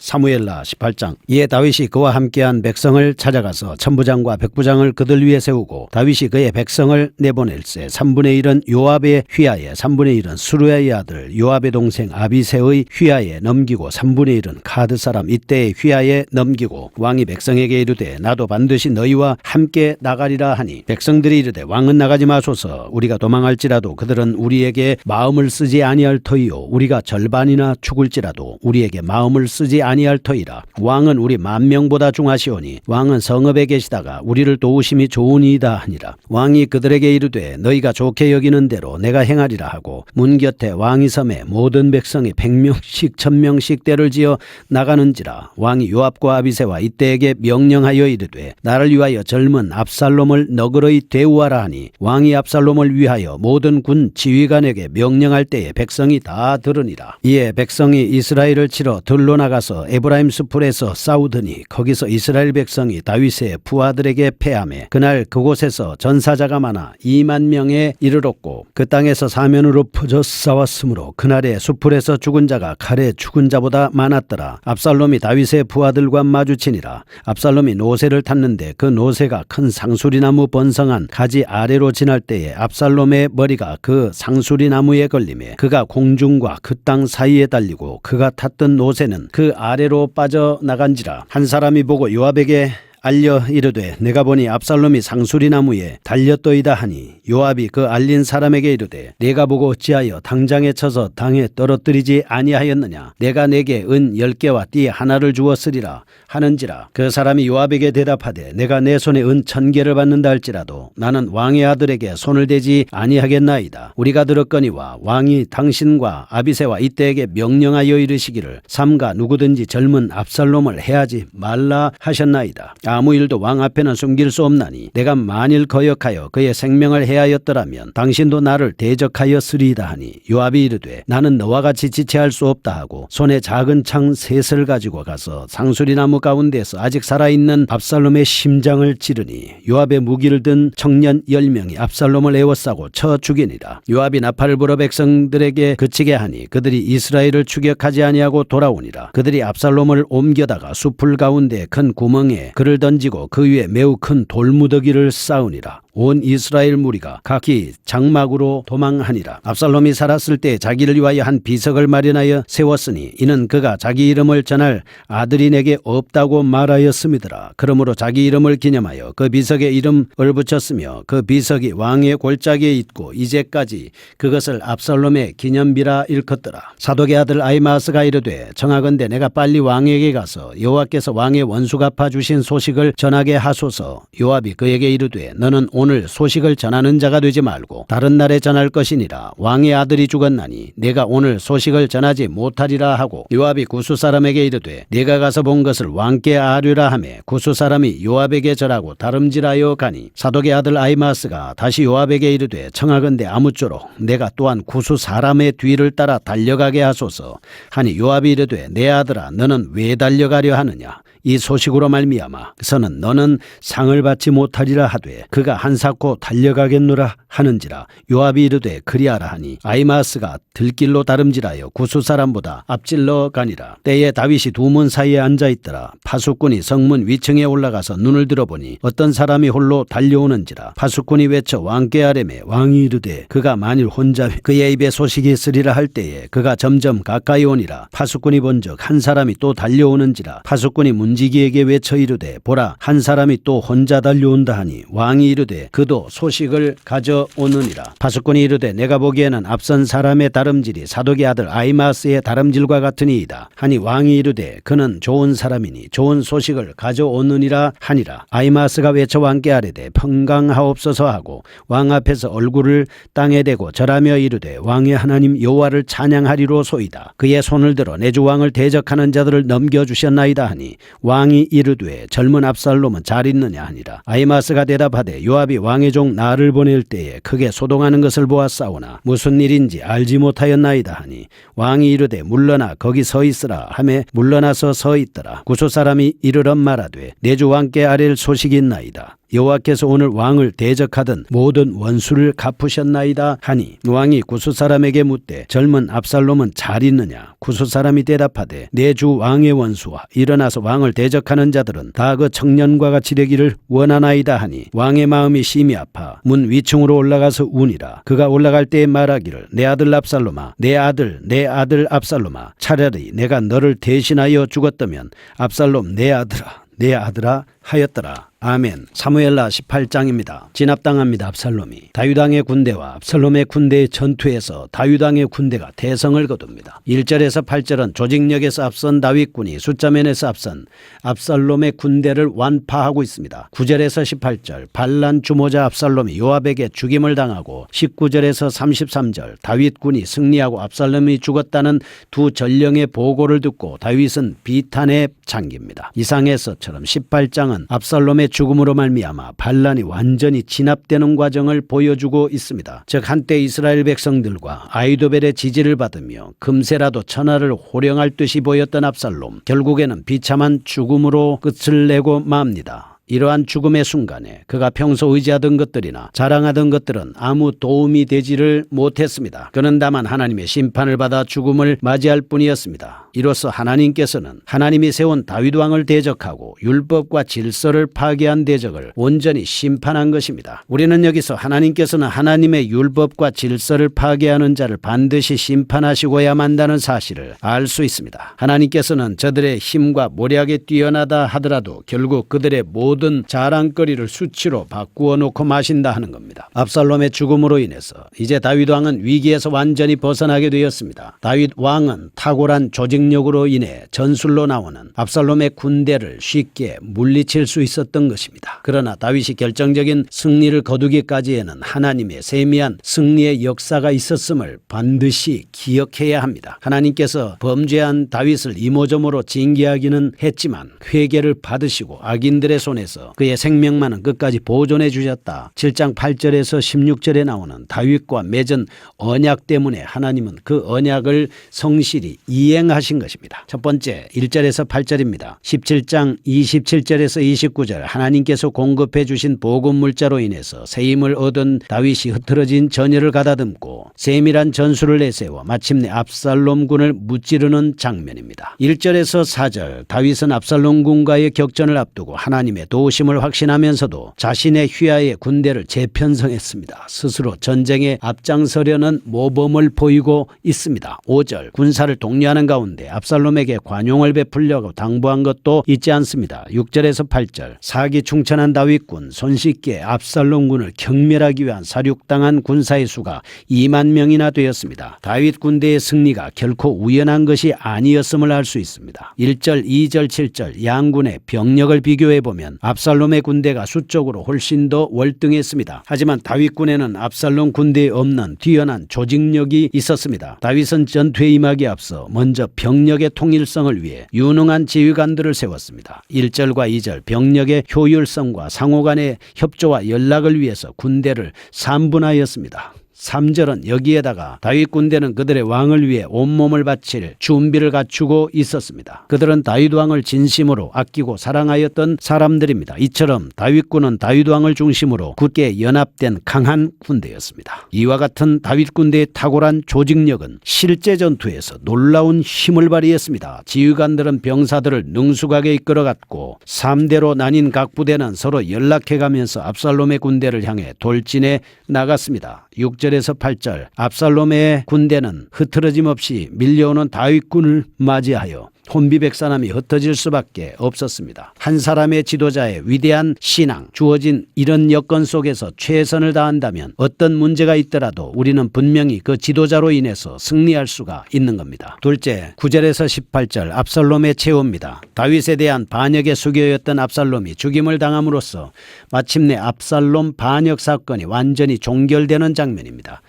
사무엘라 18장. 이에 다윗이 그와 함께한 백성을 찾아가서 천부장과 백부장을 그들 위에 세우고 다윗이 그의 백성을 내보낼세 3분의 1은 요압의 휘하에 3분의 1은 수루야의 아들 요압의 동생 아비새의 휘하에 넘기고 3분의 1은 가드 사람 이때의 휘하에 넘기고 왕이 백성에게 이르되 나도 반드시 너희와 함께 나가리라 하니 백성들이 이르되 왕은 나가지 마소서. 우리가 도망할지라도 그들은 우리에게 마음을 쓰지 아니할 터이요 우리가 절반이나 죽을지라도 우리에게 마음을 쓰지 아니할 터이라. 왕은 우리 10,000명보다 중하시오니 왕은 성읍에 계시다가 우리를 도우심이 좋으니이다 하니라. 왕이 그들에게 이르되 너희가 좋게 여기는 대로 내가 행하리라 하고 문 곁에 왕이 섬에 모든 백성이 100명씩 1000명씩 떼를 지어 나가는지라. 왕이 요압과 아비새와 이때에게 명령하여 이르되 나를 위하여 젊은 압살롬을 너그러이 대우하라 하니 왕이 압살롬을 위하여 모든 군 지휘관에게 명령할 때에 백성이 다 들으니라. 이에 백성이 이스라엘을 치러 들로 나가서 에브라임 수풀에서 싸우더니 거기서 이스라엘 백성이 다윗의 부하들에게 패하매 그날 그곳에서 전사자가 많아 20,000명에 이르렀고 그 땅에서 사면으로 퍼져 싸웠으므로 그날에 수풀에서 죽은 자가 칼에 죽은 자보다 많았더라. 압살롬이 다윗의 부하들과 마주치니라. 압살롬이 노새를 탔는데 그 노새가 큰 상수리나무 번성한 가지 아래로 지날 때에 압살롬의 머리가 그 상수리나무에 걸리매 그가 공중과 그 땅 사이에 달리고 그가 탔던 노새는 그 아래로 빠져나간지라. 한 사람이 보고 요압에게 알려 이르되 내가 보니 압살롬이 상수리나무에 달렸더이다 하니 요압이 그 알린 사람에게 이르되 내가 보고 어찌하여 당장에 쳐서 당에 떨어뜨리지 아니하였느냐. 내가 내게 은 10개와 띠 하나를 주었으리라 하는지라. 그 사람이 요압에게 대답하되 내가 내 손에 은 1000개를 받는다 할지라도 나는 왕의 아들에게 손을 대지 아니하겠나이다. 우리가 들었거니와 왕이 당신과 아비새와 이때에게 명령하여 이르시기를 삼가 누구든지 젊은 압살롬을 해하지 말라 하셨나이다. 아무 일도 왕 앞에는 숨길 수 없나니 내가 만일 거역하여 그의 생명을 해하였더라면 당신도 나를 대적하였으리이다 하니 요압이 이르되 나는 너와 같이 지체할 수 없다 하고 손에 작은 창 셋을 가지고 가서 상수리나무 가운데서 아직 살아있는 압살롬의 심장을 찌르니 요압의 무기를 든 청년 10명이 압살롬을 에워싸고 쳐 죽이니라. 요압이 나팔을 불어 백성들에게 그치게 하니 그들이 이스라엘을 추격하지 아니하고 돌아오니라. 그들이 압살롬을 옮겨다가 숲풀 가운데 큰 구멍에 그를 던지고 그 위에 매우 큰 돌무더기를 쌓으니라. 온 이스라엘 무리가 각기 장막으로 도망하니라. 압살롬이 살았을 때 자기를 위하여 한 비석을 마련하여 세웠으니 이는 그가 자기 이름을 전할 아들이 내게 없다고 말하였음이더라. 그러므로 자기 이름을 기념하여 그 비석에 이름을 붙였으며 그 비석이 왕의 골짜기에 있고 이제까지 그것을 압살롬의 기념비라 일컫더라. 사독의 아들 아히마아스가 이르되 청하건대 내가 빨리 왕에게 가서 여호와께서 왕의 원수 갚아 주신 소식을 전하게 하소서. 요압이 그에게 이르되 너는 오늘 소식을 전하는 자가 되지 말고 다른 날에 전할 것이니라. 왕의 아들이 죽었나니 내가 오늘 소식을 전하지 못하리라 하고 요압이 구스 사람에게 이르되 내가 가서 본 것을 왕께 아뢰라 하매 구스 사람이 요압에게 절하고 다름질하여 가니 사독의 아들 아히마아스가 다시 요압에게 이르되 청하건대 아무쪼록 내가 또한 구스 사람의 뒤를 따라 달려가게 하소서 하니 요압이 이르되 내 아들아 너는 왜 달려가려 하느냐. 이 소식으로 말미암아서는 너는 상을 받지 못하리라 하되 그가 한사코 달려가겠노라 하는지라. 요압이 이르되 그리하라 하니 아히마아스가 들길로 다름질하여 구스 사람보다 앞질러 가니라. 때에 다윗이 두 문 사이에 앉아있더라. 파수꾼이 성문 위층에 올라가서 눈을 들어보니 어떤 사람이 홀로 달려오는지라. 파수꾼이 외쳐 왕께 아뢰매 왕이 이르되 그가 만일 혼자 그의 입에 소식이 있으리라 할 때에 그가 점점 가까이 오니라. 파수꾼이 본즉 한 사람이 또 달려오는지라. 파수꾼이 문지기에게 외쳐 이르되 보라 한 사람이 또 혼자 달려온다 하니 왕이 이르되 그도 소식을 가져오느니라. 파수꾼이 이르되 내가 보기에는 앞선 사람의 다름질이 사독의 아들 아히마아스의 다름질과 같으니이다 하니 왕이 이르되 그는 좋은 사람이니 좋은 소식을 가져오느니라 하니라. 아히마아스가 외쳐 왕께 아뢰되 평강하옵소서 하고 왕 앞에서 얼굴을 땅에 대고 절하며 이르되 왕의 하나님 여호와를 찬양하리로소이다. 그의 손을 들어 내 주 왕을 대적하는 자들을 넘겨주셨나이다 하니 왕이 이르되 젊은 압살롬은 잘 있느냐 하니라. 아히마스가 대답하되 요압이 왕의 종 나를 보낼 때에 크게 소동하는 것을 보았사오나 무슨 일인지 알지 못하였나이다 하니 왕이 이르되 물러나 거기 서 있으라 하매 물러나서 서 있더라. 구스 사람이 이르러 말하되 내 주 왕께 아랠 소식이 있나이다. 여호와께서 오늘 왕을 대적하던 모든 원수를 갚으셨나이다 하니 왕이 구스 사람에게 묻되 젊은 압살롬은 잘 있느냐. 구스 사람이 대답하되 내 주 왕의 원수와 일어나서 왕을 대적하는 자들은 다 그 청년과 같이 되기를 원하나이다 하니 왕의 마음이 심히 아파 문 위층으로 올라가서 우니라. 그가 올라갈 때에 말하기를 내 아들 압살롬아 내 아들 압살롬아 차라리 내가 너를 대신하여 죽었다면 압살롬 내 아들아 하였더라. 아멘. 사무엘하 18장입니다. 진압당합니다. 압살롬이. 다윗왕의 군대와 압살롬의 군대의 전투에서 다윗왕의 군대가 대성을 거둡니다. 1절에서 8절은 조직력에서 앞선 다윗군이 숫자면에서 앞선 압살롬의 군대를 완파하고 있습니다. 9절에서 18절 반란 주모자 압살롬이 요압에게 죽임을 당하고 19절에서 33절 다윗군이 승리하고 압살롬이 죽었다는 두 전령의 보고를 듣고 다윗은 비탄에 잠깁니다. 이상에서처럼 18장은 압살롬의 죽음으로 말미암아 반란이 완전히 진압되는 과정을 보여주고 있습니다. 즉 한때 이스라엘 백성들과 아히도벨의 지지를 받으며 금세라도 천하를 호령할 듯이 보였던 압살롬 결국에는 비참한 죽음으로 끝을 내고 맙니다. 이러한 죽음의 순간에 그가 평소 의지하던 것들이나 자랑하던 것들은 아무 도움이 되지를 못했습니다. 그는 다만 하나님의 심판을 받아 죽음을 맞이할 뿐이었습니다. 이로써 하나님께서는 하나님이 세운 다윗왕을 대적하고 율법과 질서를 파괴한 대적을 온전히 심판한 것입니다. 우리는 여기서 하나님께서는 하나님의 율법과 질서를 파괴하는 자를 반드시 심판하시고야 만다는 사실을 알 수 있습니다. 하나님께서는 저들의 힘과 모략에 뛰어나다 하더라도 결국 그들의 모든 자랑거리를 수치로 바꾸어 놓고 마신다 하는 겁니다. 압살롬의 죽음으로 인해서 이제 다윗왕은 위기에서 완전히 벗어나게 되었습니다. 다윗왕은 탁월한 조직력으로 인해 전술로 나오는 압살롬의 군대를 쉽게 물리칠 수 있었던 것입니다. 그러나 다윗이 결정적인 승리를 거두기까지에는 하나님의 세미한 승리의 역사가 있었음을 반드시 기억해야 합니다. 하나님께서 범죄한 다윗을 이모저모로 징계하기는 했지만 회개를 받으시고 악인들의 손에서 그의 생명만은 끝까지 보존해 주셨다. 7장 8절에서 16절에 나오는 다윗과 맺은 언약 때문에 하나님은 그 언약을 성실히 이행하신 것입니다. 첫 번째 1절에서 8절입니다. 17장 27절에서 29절 하나님께서 공급해 주신 복음 물자로 인해서 새 힘을 얻은 다윗이 흐트러진 전열을 가다듬고 세밀한 전술을 내세워 마침내 압살롬군을 무찌르는 장면입니다. 1절에서 4절 다윗은 압살롬군과의 격전을 앞두고 하나님의 도우심을 확신하면서도 자신의 휘하의 군대를 재편성했습니다. 스스로 전쟁에 앞장서려는 모범을 보이고 있습니다. 5절 군사를 독려하는 가운데 압살롬에게 관용을 베풀려고 당부한 것도 잊지 않습니다. 6절에서 8절 사기충천한 다윗군 손쉽게 압살롬군을 경멸하기 위한 사륙당한 군사의 수가 2만 명이나 되었습니다. 다윗 군대의 승리가 결코 우연한 것이 아니었음을 알 수 있습니다. 1절, 2절, 7절 양군의 병력을 비교해보면 압살롬의 군대가 수적으로 훨씬 더 월등했습니다. 하지만 다윗군에는 압살롬 군대에 없는 뛰어난 조직력이 있었습니다. 다윗은 전투에 임하기에 앞서 먼저 병력의 통일성을 위해 유능한 지휘관들을 세웠습니다. 1절과 2절 병력의 효율성과 상호 간의 협조와 연락을 위해서 군대를 3분하였습니다. 3절은 여기에다가 다윗 군대는 그들의 왕을 위해 온몸을 바칠 준비를 갖추고 있었습니다. 그들은 다윗 왕을 진심으로 아끼고 사랑하였던 사람들입니다. 이처럼 다윗군은 다윗 왕을 중심으로 굳게 연합된 강한 군대였습니다. 이와 같은 다윗 군대의 탁월한 조직력은 실제 전투에서 놀라운 힘을 발휘했습니다. 지휘관들은 병사들을 능숙하게 이끌어갔고 3대로 나뉜 각 부대는 서로 연락해가면서 압살롬의 군대를 향해 돌진해 나갔습니다. 6절에서 8절 압살롬의 군대는 흐트러짐 없이 밀려오는 다윗군을 맞이하여 혼비백산함이 흩어질 수밖에 없었습니다. 한 사람의 지도자의 위대한 신앙, 주어진 이런 여건 속에서 최선을 다한다면 어떤 문제가 있더라도 우리는 분명히 그 지도자로 인해서 승리할 수가 있는 겁니다. 둘째, 9절에서 18절 압살롬의 최후입니다. 다윗에 대한 반역의 수교였던 압살롬이 죽임을 당함으로써 마침내 압살롬 반역 사건이 완전히 종결되는 장면입니다.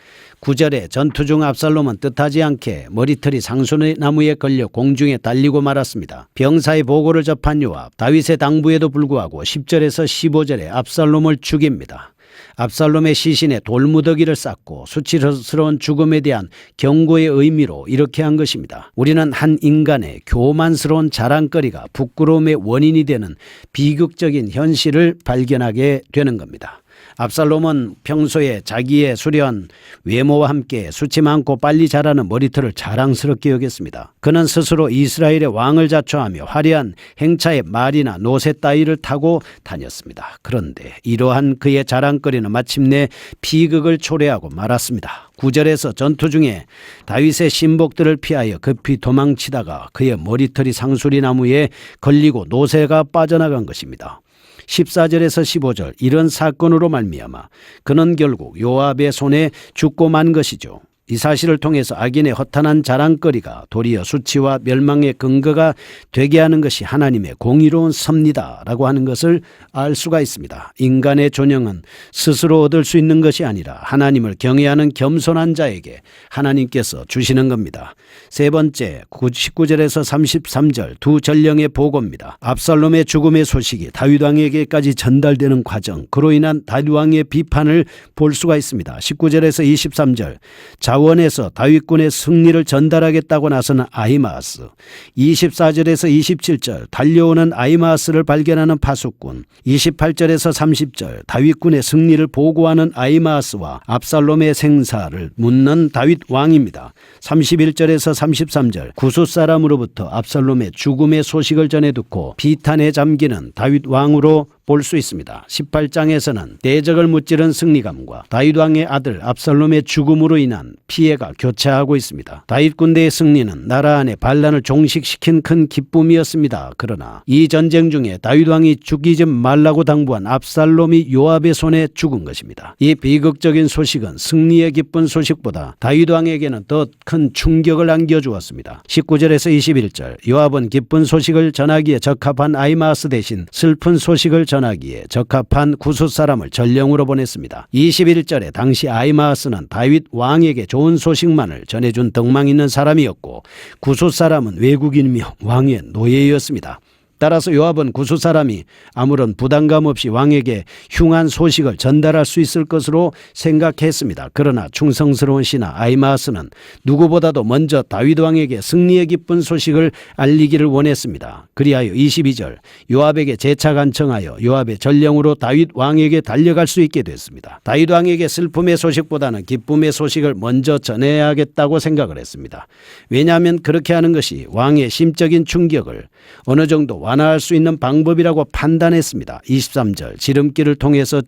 9절에 전투 중 압살롬은 뜻하지 않게 머리털이 상수의 나무에 걸려 공중에 달리고 말았습니다. 병사의 보고를 접한 요압, 다윗의 당부에도 불구하고 10절에서 15절에 압살롬을 죽입니다. 압살롬의 시신에 돌무더기를 쌓고 수치스러운 죽음에 대한 경고의 의미로 이렇게 한 것입니다. 우리는 한 인간의 교만스러운 자랑거리가 부끄러움의 원인이 되는 비극적인 현실을 발견하게 되는 겁니다. 압살롬은 평소에 자기의 수려한 외모와 함께 수치 많고 빨리 자라는 머리털을 자랑스럽게 여겼습니다. 그는 스스로 이스라엘의 왕을 자처하며 화려한 행차의 말이나 노새 따위를 타고 다녔습니다. 그런데 이러한 그의 자랑거리는 마침내 비극을 초래하고 말았습니다. 9절에서 전투 중에 다윗의 신복들을 피하여 급히 도망치다가 그의 머리털이 상수리 나무에 걸리고 노새가 빠져나간 것입니다. 14절에서 15절 이런 사건으로 말미암아 그는 결국 요압의 손에 죽고 만 것이죠. 이 사실을 통해서 악인의 허탄한 자랑거리가 도리어 수치와 멸망의 근거가 되게 하는 것이 하나님의 공의로운 섭리다라고 하는 것을 알 수가 있습니다. 인간의 존영은 스스로 얻을 수 있는 것이 아니라 하나님을 경외하는 겸손한 자에게 하나님께서 주시는 겁니다. 세 번째 19절에서 33절 두 전령의 보고입니다. 압살롬의 죽음의 소식이 다윗 왕에게까지 전달되는 과정, 그로 인한 다윗 왕의 비판을 볼 수가 있습니다. 19절에서 23절 자원에서 다윗군의 승리를 전달하겠다고 나서는 아히마아스, 24절에서 27절 달려오는 아히마아스를 발견하는 파수꾼, 28절에서 30절 다윗군의 승리를 보고하는 아히마아스와 압살롬의 생사를 묻는 다윗 왕입니다. 31절에서 33절 구스 사람으로부터 압살롬의 죽음의 소식을 전해 듣고 비탄에 잠기는 다윗 왕으로 볼 수 있습니다. 18장에서는 대적을 무찌른 승리감과 다윗 왕의 아들 압살롬의 죽음으로 인한 피해가 교차하고 있습니다. 다윗 군대의 승리는 나라 안에 반란을 종식시킨 큰 기쁨이었습니다. 그러나 이 전쟁 중에 다윗 왕이 죽이지 말라고 당부한 압살롬이 요압의 손에 죽은 것입니다. 이 비극적인 소식은 승리의 기쁜 소식보다 다윗 왕에게는 더 큰 충격을 안겨주었습니다. 19절에서 21절 요압은 기쁜 소식을 전하기에 적합한 아히마아스 대신 슬픈 소식을 전하기에 적합한 구스 사람을 전령으로 보냈습니다. 21절에 당시 아히마아스는 다윗 왕에게 좋은 소식만을 전해준 덕망 있는 사람이었고 구스 사람은 외국인이며 왕의 노예였습니다. 따라서 요압은 구스 사람이 아무런 부담감 없이 왕에게 흉한 소식을 전달할 수 있을 것으로 생각했습니다. 그러나 충성스러운 신하 아히마아스는 누구보다도 먼저 다윗 왕에게 승리의 기쁜 소식을 알리기를 원했습니다. 그리하여 22절 요압에게 재차 간청하여 요압의 전령으로 다윗 왕에게 달려갈 수 있게 됐습니다. 다윗 왕에게 슬픔의 소식보다는 기쁨의 소식을 먼저 전해야겠다고 생각을 했습니다. 왜냐하면 그렇게 하는 것이 왕의 심적인 충격을 어느 정도 완화할 수 있는 방법이라고 판단했습니다. 23절 지름길을 통해서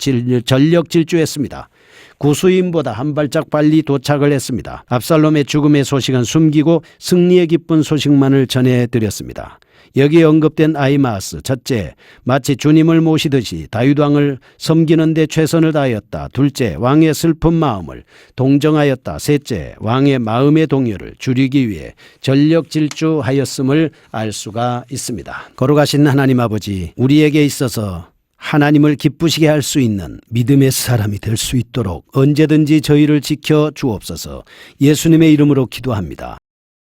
전력 질주했습니다. 구스인보다 한 발짝 빨리 도착을 했습니다. 압살롬의 죽음의 소식은 숨기고 승리의 기쁜 소식만을 전해드렸습니다. 여기에 언급된 아히마아스, 첫째, 마치 주님을 모시듯이 다윗 왕을 섬기는 데 최선을 다하였다. 둘째, 왕의 슬픈 마음을 동정하였다. 셋째, 왕의 마음의 동요를 줄이기 위해 전력 질주하였음을 알 수가 있습니다. 거룩하신 하나님 아버지, 우리에게 있어서 하나님을 기쁘시게 할 수 있는 믿음의 사람이 될 수 있도록 언제든지 저희를 지켜 주옵소서. 예수님의 이름으로 기도합니다.